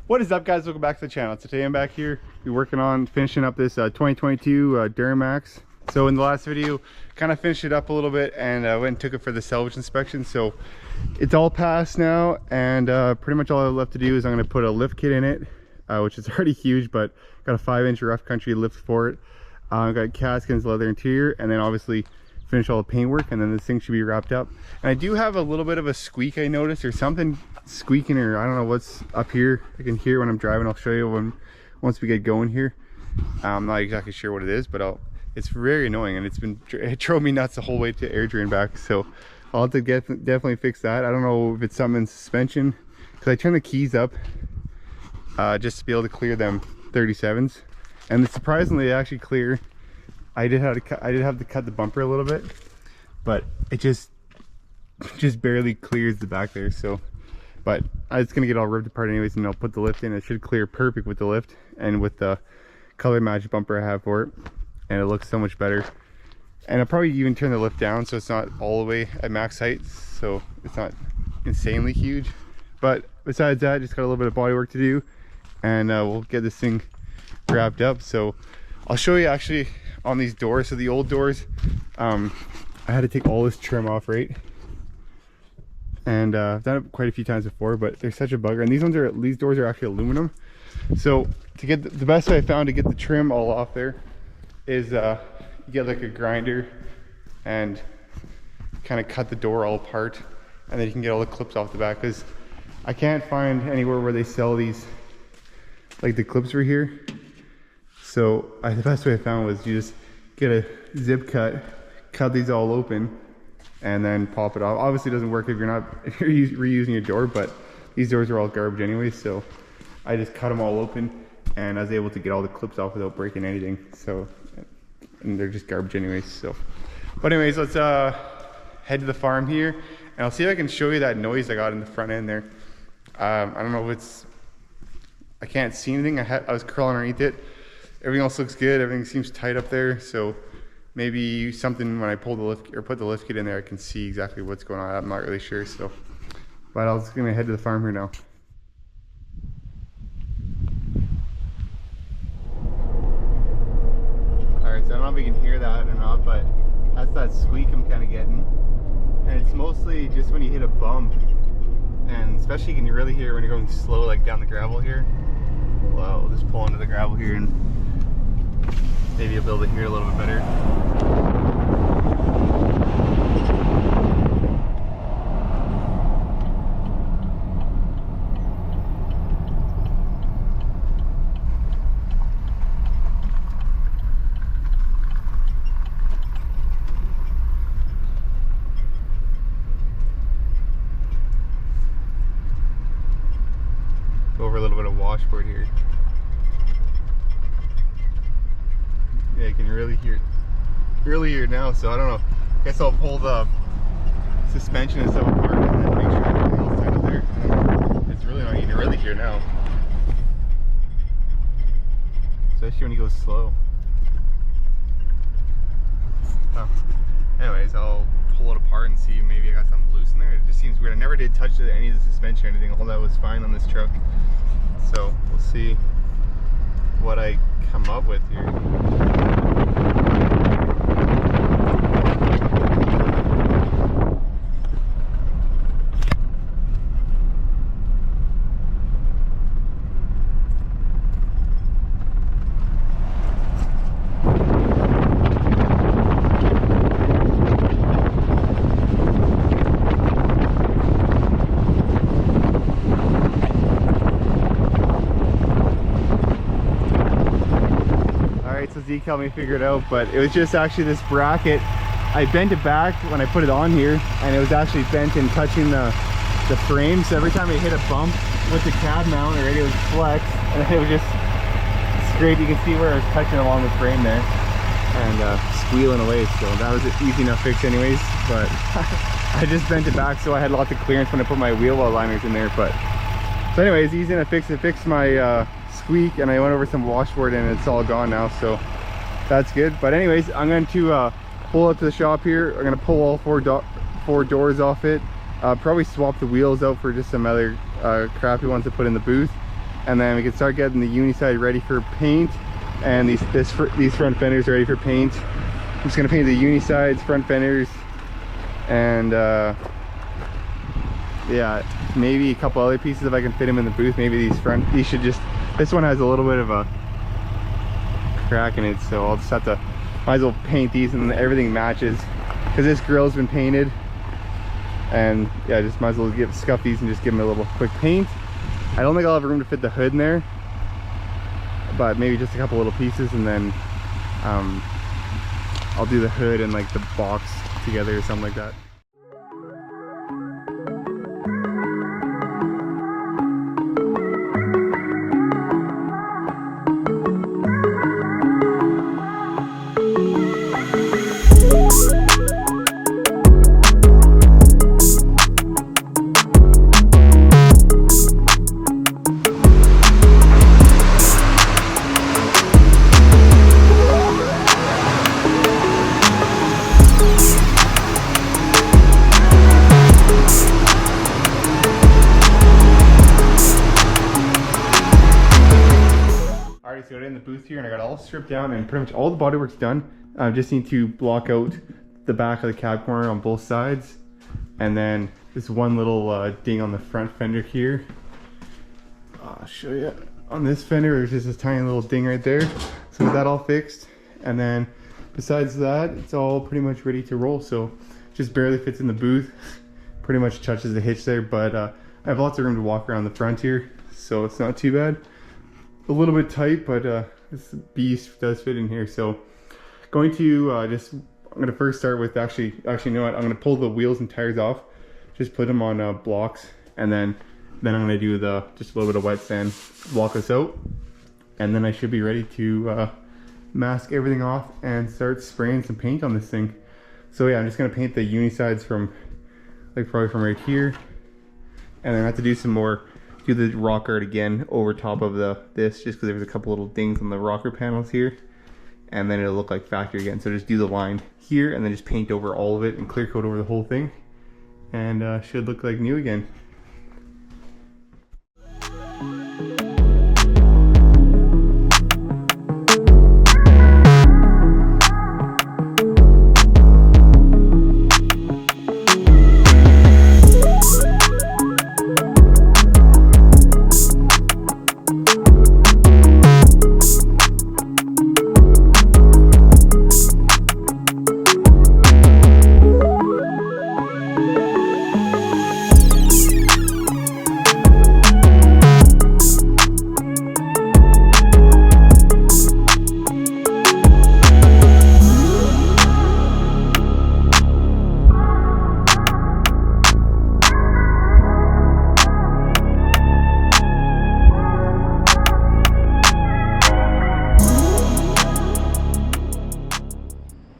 What is up, guys? Welcome back to the channel. Today I'm back here. We're working on finishing up this 2022 Duramax. So in the last video, kind of finished it up a little bit and went and took it for the salvage inspection. So it's all passed now, and pretty much all I have left to do is I'm going to put a lift kit in it, which is already huge, but got a 5-inch rough country lift for it. Got Caskins leather interior, and then obviously finish all the paint work, and then this thing should be wrapped up. And I do have a little bit of a squeak I noticed, or something squeaking, or I don't know what's up here. I can hear when I'm driving. I'll show you once we get going here. I'm not exactly sure what it is, but it's very annoying, and it drove me nuts the whole way to air drain back. So I'll have to definitely fix that. I don't know if it's something in suspension, because I turned the keys up just to be able to clear them 37s, and surprisingly they actually clear. I did have to cut the bumper a little bit, but it just barely clears the back there. So, but it's gonna get all ripped apart anyways, and I'll put the lift in. It should clear perfect with the lift and with the color match bumper I have for it, and it looks so much better. And I'll probably even turn the lift down so it's not all the way at max height, so it's not insanely huge. But besides that, just got a little bit of body work to do, and we'll get this thing wrapped up. So I'll show you actually on these doors. So the old doors, I had to take all this trim off, right? And I've done it quite a few times before, but they're such a bugger. And these doors are actually aluminum. So to get the best way I found to get the trim all off there is you get like a grinder and kind of cut the door all apart, and then you can get all the clips off the back, because I can't find anywhere where they sell these, like the clips were here. So the best way I found was you just get a zip cut these all open, and then pop it off. Obviously it doesn't work if you're reusing your door, but these doors are all garbage anyway, so I just cut them all open, and I was able to get all the clips off without breaking anything. So, and they're just garbage anyways. So, but anyways, let's head to the farm here, and I'll see if I can show you that noise I got in the front end there. I don't know if I can't see anything. I was crawling underneath it. Everything else looks good. Everything seems tight up there. So maybe something when I pull the lift or put the lift kit in there, I can see exactly what's going on. I'm not really sure. So, but I was gonna head to the farm here now. All right, so I don't know if you can hear that or not, but that's that squeak I'm kind of getting, and it's mostly just when you hit a bump, and especially you can really hear when you're going slow, like down the gravel here. Well, we'll just pull into the gravel here, and maybe you'll be able to hear it a little bit better. Go over a little bit of washboard here. Yeah, you can really hear it now. So I don't know, I guess I'll pull the suspension and stuff apart and then make sure everything else is tight up there. It's really not, you can really hear now, especially when you go slow. Oh. Anyways, I'll pull it apart and see, maybe I got something loose in there. It just seems weird. I never did touch any of the suspension or anything. All that was fine on this truck. So we'll see what I come up with here. So Zeke helped me figure it out, but it was just actually this bracket. I bent it back when I put it on here, and it was actually bent and touching the frame. So every time I hit a bump with the cab mount, or it would flex, and it would just scrape. You can see where it was touching along the frame there, and squealing away. So that was easy enough fix anyways, but I just bent it back so I had lots of clearance when I put my wheel well liners in there. But so anyways, easy enough fix. It fixed my squeak, and I went over some washboard and it's all gone now, so that's good. But anyways, I'm going to pull up to the shop here. I'm going to pull all four doors off it, probably swap the wheels out for just some other crappy ones to put in the booth, and then we can start getting the uni side ready for paint, and these front fenders ready for paint. I'm just gonna paint the uni sides, front fenders, and yeah, maybe a couple other pieces if I can fit them in the booth. Maybe these should just, this one has a little bit of a crack in it, so I'll just have to, might as well paint these, and everything matches because this grill's been painted. And yeah, just might as well scuff these and just give them a little quick paint. I don't think I'll have room to fit the hood in there, but maybe just a couple little pieces, and then I'll do the hood and like the box together or something like that. So in the booth here, and I got all stripped down and pretty much all the bodywork's done. I just need to block out the back of the cab corner on both sides, and then this one little ding on the front fender here. I'll show you on this fender. There's just this tiny little ding right there, so with that all fixed, and then besides that, it's all pretty much ready to roll. So just barely fits in the booth, pretty much touches the hitch there, but I have lots of room to walk around the front here, so it's not too bad. A little bit tight, but this beast does fit in here. So going to I'm going to first start with actually you know what, I'm going to pull the wheels and tires off, just put them on blocks, and then I'm going to do just a little bit of wet sand, block this out, and then I should be ready to mask everything off and start spraying some paint on this thing. So yeah, I'm just going to paint the uni sides from probably from right here, and then I have to do some more, do the rocker again over top of this, just because there's a couple little dings on the rocker panels here, and then it'll look like factory again. So just do the line here and then just paint over all of it and clear coat over the whole thing, and should look like new again.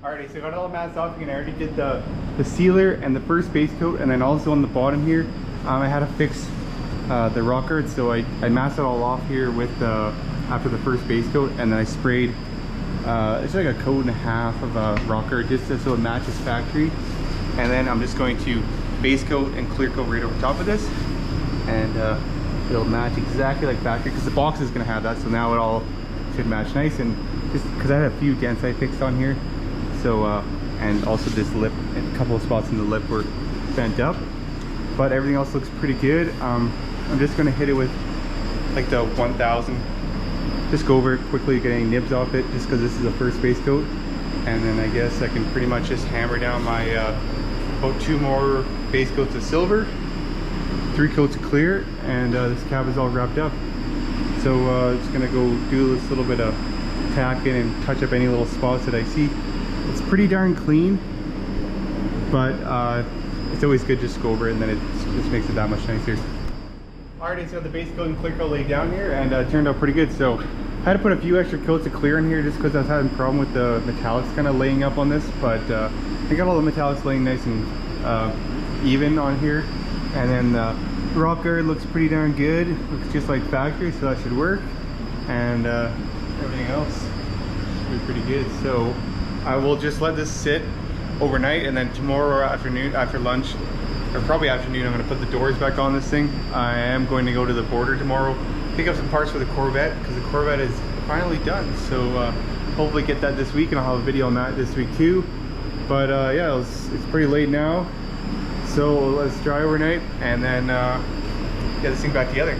Alrighty, so I got all the mats off again. I already did the sealer and the first base coat, and then also on the bottom here, I had to fix the rocker. So I masked it all off here with after the first base coat, and then I sprayed it's like a coat and a half of rocker just so it matches factory. And then I'm just going to base coat and clear coat right over top of this, and it'll match exactly like factory because the box is going to have that. So now it all should match nice, and just because I had a few dents I fixed on here. So and also this lip, and a couple of spots in the lip were bent up, but everything else looks pretty good. I'm just going to hit it with like the 1000, just go over it quickly, get any nibs off it, just because this is a first base coat, and then I guess I can pretty much just hammer down my about 2 more base coats of silver, 3 coats of clear, and this cab is all wrapped up. So just gonna go do this little bit of tacking and touch up any little spots that I see. It's pretty darn clean, but it's always good just to go over it, and then it just makes it that much nicer. Alrighty, so the base coat and clear coat laid down here, and it turned out pretty good. So I had to put a few extra coats of clear in here just because I was having a problem with the metallics kind of laying up on this, but I got all the metallics laying nice and even on here. And then the rock guard looks pretty darn good, looks just like factory, so that should work. And everything else should be pretty good. So I will just let this sit overnight, and then tomorrow afternoon after lunch, or probably afternoon, I'm going to put the doors back on this thing. I am going to go to the border tomorrow pick up some parts for the Corvette, because the Corvette is finally done. So hopefully get that this week, and I'll have a video on that this week too. But yeah, it's pretty late now, so let's dry overnight and then get this thing back together.